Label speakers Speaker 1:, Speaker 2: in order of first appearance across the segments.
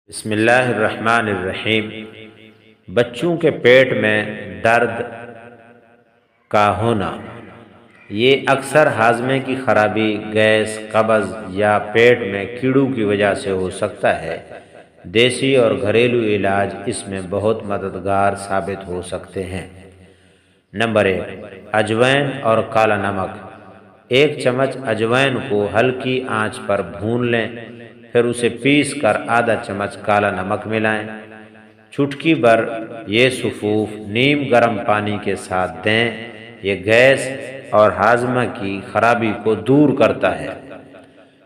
Speaker 1: بسم اللہ الرحمن الرحیم۔ بچوں کے پیٹ میں درد کا ہونا یہ اکثر ہاضمے کی خرابی، گیس، قبض یا پیٹ میں کیڑوں کی وجہ سے ہو سکتا ہے۔ دیسی اور گھریلو علاج اس میں بہت مددگار ثابت ہو سکتے ہیں۔ نمبر 1، اجوائن اور کالا نمک۔ 1 چمچ اجوائن کو ہلکی آنچ پر بھون لیں، پھر اسے پیس کر آدھا چمچ کالا نمک ملائیں۔ چٹکی بھر یہ سفوف نیم گرم پانی کے ساتھ دیں۔ یہ گیس اور ہاضمہ کی خرابی کو دور کرتا ہے۔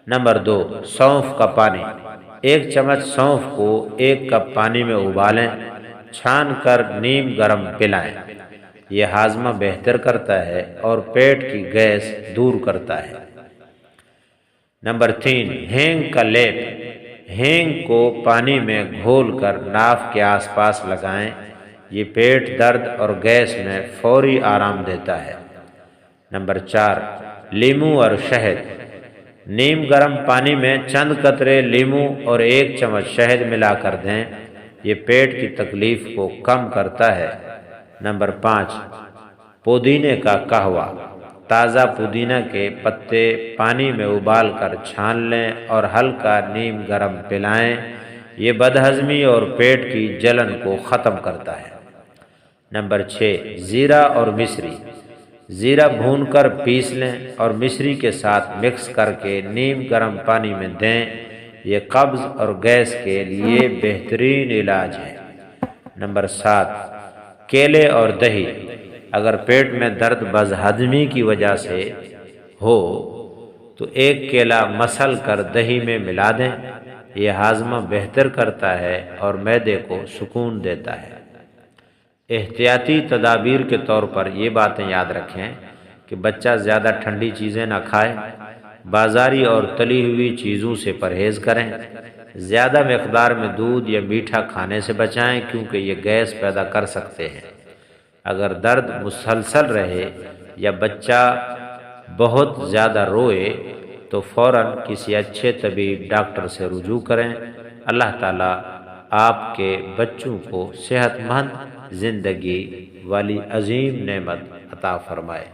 Speaker 1: نمبر 2، سونف کا پانی۔ 1 چمچ سونف کو 1 کپ پانی میں ابالیں، چھان کر نیم گرم پلائیں۔ یہ ہاضمہ بہتر کرتا ہے اور پیٹ کی گیس دور کرتا ہے۔ نمبر 3، ہینگ کا لیپ۔ ہینگ کو پانی میں گھول کر ناف کے آس پاس لگائیں۔ یہ پیٹ درد اور گیس میں فوری آرام دیتا ہے۔ نمبر 4، لیموں اور شہد۔ نیم گرم پانی میں چند قطرے لیموں اور 1 چمچ شہد ملا کر دیں۔ یہ پیٹ کی تکلیف کو کم کرتا ہے۔ نمبر 5، پودینے کا قہوہ۔ تازہ پودینہ کے پتے پانی میں ابال کر چھان لیں اور ہلکا نیم گرم پلائیں۔ یہ بد ہضمی اور پیٹ کی جلن کو ختم کرتا ہے۔ نمبر 6، زیرہ اور مصری۔ زیرہ بھون کر پیس لیں اور مصری کے ساتھ مکس کر کے نیم گرم پانی میں دیں۔ یہ قبض اور گیس کے لیے بہترین علاج ہے۔ نمبر 7، کیلے اور دہی۔ اگر پیٹ میں درد بد ہضمی کی وجہ سے ہو تو 1 کیلا مسل کر دہی میں ملا دیں۔ یہ ہاضمہ بہتر کرتا ہے اور معدے کو سکون دیتا ہے۔ احتیاطی تدابیر کے طور پر یہ باتیں یاد رکھیں کہ بچہ زیادہ ٹھنڈی چیزیں نہ کھائے، بازاری اور تلی ہوئی چیزوں سے پرہیز کریں، زیادہ مقدار میں دودھ یا میٹھا کھانے سے بچائیں کیونکہ یہ گیس پیدا کر سکتے ہیں۔ اگر درد مسلسل رہے یا بچہ بہت زیادہ روئے تو فوراً کسی اچھے طبیب ڈاکٹر سے رجوع کریں۔ اللہ تعالیٰ آپ کے بچوں کو صحت مند زندگی والی عظیم نعمت عطا فرمائے۔